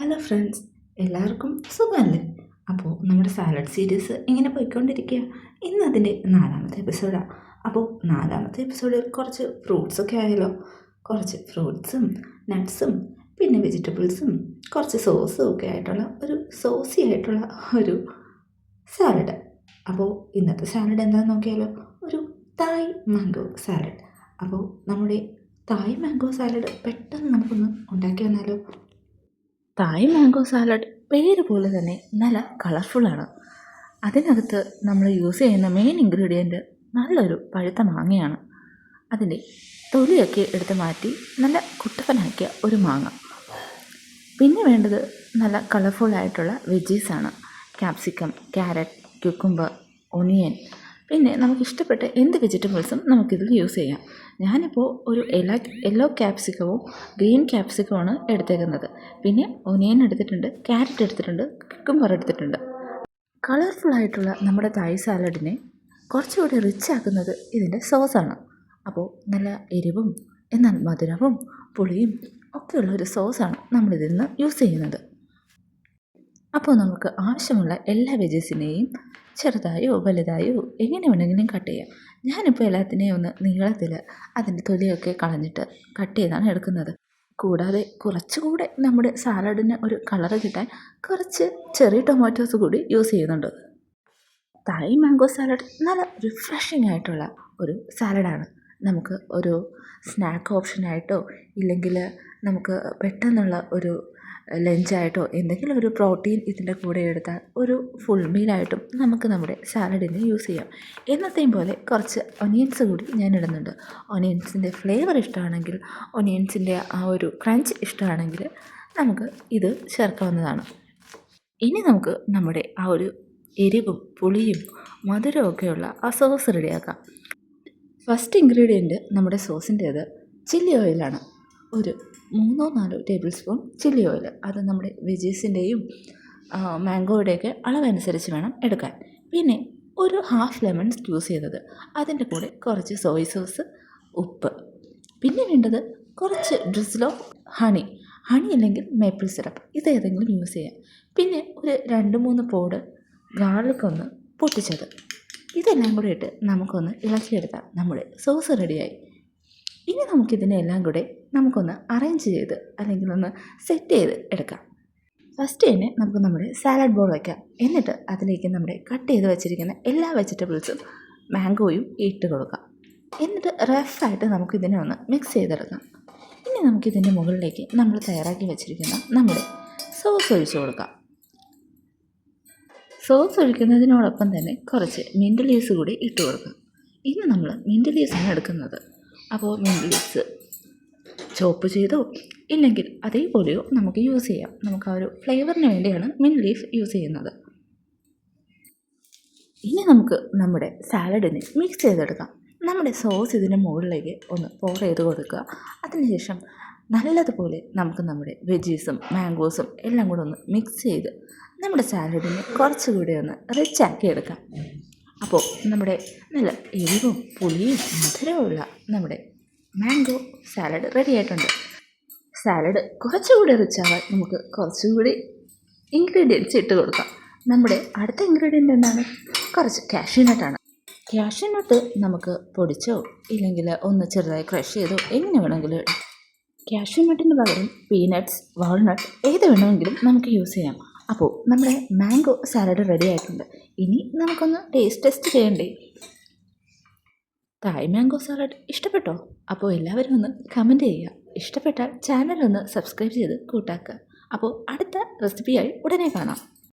Hello friends, എല്ലാവർക്കും സുഖമല്ലേ? അപ്പോൾ നമ്മുടെ സാലഡ് സീരീസ് ഇങ്ങനെ പോയിക്കൊണ്ടിരിക്കുക. ഇന്ന് അതിൻ്റെ 4ാമത്തെ എപ്പിസോഡാണ്. അപ്പോൾ 4ാമത്തെ എപ്പിസോഡിൽ കുറച്ച് ഫ്രൂട്ട്സൊക്കെ ആയാലോ. കുറച്ച് ഫ്രൂട്ട്സും നട്ട്സും പിന്നെ വെജിറ്റബിൾസും കുറച്ച് സോസും ഒക്കെ ആയിട്ടുള്ള ഒരു സോസി ആയിട്ടുള്ള ഒരു സാലഡ്. അപ്പോൾ ഇന്നത്തെ സാലഡ് എന്താണെന്ന് നോക്കിയാലോ. ഒരു തായ് മാംഗോ സാലഡ്. അപ്പോൾ നമ്മുടെ തായ് മാംഗോ സാലഡ് പെട്ടെന്ന് നമുക്കൊന്ന് ഉണ്ടാക്കി വന്നാലോ. തായ് മാംഗോ സാലഡ് പേര് പോലെ തന്നെ നല്ല കളർഫുള്ളാണ്. അതിനകത്ത് നമ്മൾ യൂസ് ചെയ്യുന്ന മെയിൻ ഇൻഗ്രീഡിയൻറ്റ് നല്ലൊരു പഴുത്ത മാങ്ങയാണ്. അതിൻ്റെ തൊലിയൊക്കെ എടുത്ത് മാറ്റി നല്ല കുട്ടപ്പനാക്കിയ ഒരു മാങ്ങ. പിന്നെ വേണ്ടത് നല്ല കളർഫുള്ളായിട്ടുള്ള വെജീസാണ്. ക്യാപ്സിക്കം, ക്യാരറ്റ്, ക്യുക്കുംബർ, ഒണിയൻ, പിന്നെ നമുക്കിഷ്ടപ്പെട്ട എന്ത് വെജിറ്റബിൾസും നമുക്കിതിൽ യൂസ് ചെയ്യാം. ഞാനിപ്പോൾ ഒരു യെല്ലോ ക്യാപ്സിക്കവും ഗ്രീൻ ക്യാപ്സിക്കവുമാണ് എടുത്തേക്കുന്നത്. പിന്നെ ഒനിയൻ എടുത്തിട്ടുണ്ട്, ക്യാരറ്റ് എടുത്തിട്ടുണ്ട്, കുക്കുംബർ എടുത്തിട്ടുണ്ട്. കളർഫുള്ളായിട്ടുള്ള നമ്മുടെ തായ് സാലഡിനെ കുറച്ചുകൂടി റിച്ച് ആക്കുന്നത് ഇതിൻ്റെ സോസാണ്. അപ്പോൾ നല്ല എരിവും എന്നാൽ മധുരവും പുളിയും ഒക്കെയുള്ളൊരു സോസാണ് നമ്മളിതിൽ നിന്ന് യൂസ് ചെയ്യുന്നത്. അപ്പോൾ നമുക്ക് ആവശ്യമുള്ള എല്ലാ വെജീസിനെയും ചെറുതായോ വലുതായോ എങ്ങനെ വേണമെങ്കിലും കട്ട് ചെയ്യാം. ഞാനിപ്പോൾ എല്ലാത്തിനെയും ഒന്ന് നീളത്തിൽ അതിൻ്റെ തൊലിയൊക്കെ കളഞ്ഞിട്ട് കട്ട് ചെയ്താണ് എടുക്കുന്നത്. കൂടാതെ കുറച്ചുകൂടെ നമ്മുടെ സാലഡിന് ഒരു കളറ് കിട്ടാൻ കുറച്ച് ചെറിയ ടൊമാറ്റോസ് കൂടി യൂസ് ചെയ്യുന്നുണ്ട്. തായ് മാംഗോ സാലഡ് നല്ല റിഫ്രഷിംഗ് ആയിട്ടുള്ള ഒരു സാലഡാണ്. നമുക്ക് ഒരു സ്നാക്ക് ഓപ്ഷനായിട്ടോ ഇല്ലെങ്കിൽ നമുക്ക് പെട്ടെന്നുള്ള ഒരു ലഞ്ചായിട്ടോ എന്തെങ്കിലും ഒരു പ്രോട്ടീൻ ഇതിൻ്റെ കൂടെ എടുത്താൽ ഒരു ഫുൾ മീലായിട്ടും നമുക്ക് നമ്മുടെ സാലഡിന് യൂസ് ചെയ്യാം. എന്നത്തെയും പോലെ കുറച്ച് ഒനിയൻസ് കൂടി ഞാൻ ഇടുന്നുണ്ട്. ഒനിയൻസിൻ്റെ ഫ്ലേവർ ഇഷ്ടമാണെങ്കിൽ, ഒനിയൻസിൻ്റെ ആ ഒരു ക്രഞ്ച് ഇഷ്ടമാണെങ്കിൽ നമുക്ക് ഇത് ചേർക്കാവുന്നതാണ്. ഇനി നമുക്ക് നമ്മുടെ ആ ഒരു എരിവും പുളിയും മധുരവും ഒക്കെയുള്ള ആ സോസ് റെഡിയാക്കാം. ഫസ്റ്റ് ഇൻഗ്രീഡിയൻറ്റ് നമ്മുടെ സോസിൻ്റേത് ചില്ലി ഓയിലാണ്. ഒരു 3-4 ടേബിൾ സ്പൂൺ ചില്ലി ഓയിൽ. അത് നമ്മുടെ വെജീസിൻ്റെയും മാംഗോയുടെയൊക്കെ അളവനുസരിച്ച് വേണം എടുക്കാൻ. പിന്നെ ഒരു ഹാഫ് ലെമൺ യൂസ് ചെയ്തത്, അതിൻ്റെ കൂടെ കുറച്ച് സോയ് സോസ്, ഉപ്പ്. പിന്നെ വേണ്ടത് കുറച്ച് ഡ്രിസിൽ ഓഫ് ഹണി അല്ലെങ്കിൽ മേപ്പിൾ സിറപ്പ്, ഇതേതെങ്കിലും യൂസ് ചെയ്യാം. പിന്നെ ഒരു 2-3 പോഡ് ഗാർലിക് ഒന്ന് പൊട്ടിച്ചത്. ഇതെല്ലാം കൂടെ ഇട്ട് നമുക്കൊന്ന് ഇളക്കിയെടുത്താൽ നമ്മുടെ സോസ് റെഡിയായി. ഇനി നമുക്കിതിനെല്ലാം കൂടെ നമുക്കൊന്ന് അറേഞ്ച് ചെയ്ത് അല്ലെങ്കിൽ ഒന്ന് സെറ്റ് ചെയ്ത് എടുക്കാം. ഫസ്റ്റ് തന്നെ നമുക്ക് നമ്മുടെ സാലഡ് ബോൾ വയ്ക്കാം. എന്നിട്ട് അതിലേക്ക് നമ്മുടെ കട്ട് ചെയ്ത് വെച്ചിരിക്കുന്ന എല്ലാ വെജിറ്റബിൾസും മാംഗോയും ഇട്ട് കൊടുക്കാം. എന്നിട്ട് റഫായിട്ട് നമുക്കിതിനെ ഒന്ന് മിക്സ് ചെയ്തെടുക്കാം. ഇനി നമുക്കിതിൻ്റെ മുകളിലേക്ക് നമ്മൾ തയ്യാറാക്കി വെച്ചിരിക്കുന്ന നമ്മുടെ സോസ് ഒഴിച്ചു കൊടുക്കാം. സോസ് ഒഴിക്കുന്നതിനോടൊപ്പം തന്നെ കുറച്ച് മിൻറ്റ് ലീവ്സ് കൂടി ഇട്ട് കൊടുക്കാം. ഇന്ന് നമ്മൾ മിൻറ്റ് ലീവ്സാണ് എടുക്കുന്നത്. അപ്പോൾ മിൻറ്റ് ലീവ്സ് ചോപ്പ് ചെയ്തോ ഇല്ലെങ്കിൽ അതേപോലെയോ നമുക്ക് യൂസ് ചെയ്യാം. നമുക്ക് ആ ഒരു ഫ്ലേവറിന് വേണ്ടിയാണ് മിൻറ്റ് ലീഫ് യൂസ് ചെയ്യുന്നത്. ഇനി നമുക്ക് നമ്മുടെ സാലഡിനെ മിക്സ് ചെയ്തെടുക്കാം. നമ്മുടെ സോസ് ഇതിൻ്റെ മുകളിലേക്ക് ഒന്ന് പോർ ചെയ്ത് കൊടുക്കുക. അതിനുശേഷം നല്ലതുപോലെ നമുക്ക് നമ്മുടെ വെജീസും മാംഗോസും എല്ലാം കൂടെ ഒന്ന് മിക്സ് ചെയ്ത് നമ്മുടെ സാലഡിനെ കുറച്ചുകൂടി ഒന്ന് റിച്ചാക്കി എടുക്കാം. അപ്പോൾ നമ്മുടെ നല്ല എരിവും പുളിയും മധുരമുള്ള നമ്മുടെ മാംഗോ സാലഡ് റെഡി ആയിട്ടുണ്ട്. സാലഡ് കുറച്ചുകൂടി റിച്ചാവാൻ നമുക്ക് കുറച്ചുകൂടി ഇൻഗ്രീഡിയൻസ് ഇട്ട് കൊടുക്കാം. നമ്മുടെ അടുത്ത ഇൻഗ്രീഡിയൻ്റ് എന്താണ്? കുറച്ച് കാഷ്യൂനട്ടാണ്. കാഷ്യൂനട്ട് നമുക്ക് പൊടിച്ചോ ഇല്ലെങ്കിൽ ഒന്ന് ചെറുതായി ക്രഷ് ചെയ്തോ എങ്ങനെ വേണമെങ്കിലും. കാഷ്യൂനട്ടിന് പകരം പീനട്ട്സ്, വാൾനട്ട് ഏത് വേണമെങ്കിലും നമുക്ക് യൂസ് ചെയ്യാം. അപ്പോൾ നമ്മുടെ മാംഗോ സാലഡ് റെഡി ആയിട്ടുണ്ട്. ഇനി നമുക്കൊന്ന് ടേസ്റ്റ് ടെസ്റ്റ് ചെയ്യണ്ടേ. തായ് മാംഗോ സാലഡ് ഇഷ്ടപ്പെട്ടോ? അപ്പോൾ എല്ലാവരും ഒന്ന് കമൻറ്റ് ചെയ്യുക. ഇഷ്ടപ്പെട്ടാൽ ചാനൽ ഒന്ന് സബ്സ്ക്രൈബ് ചെയ്ത് കൂട്ടാക്കുക. അപ്പോൾ അടുത്ത റെസിപ്പിയായി ഉടനെ കാണാം.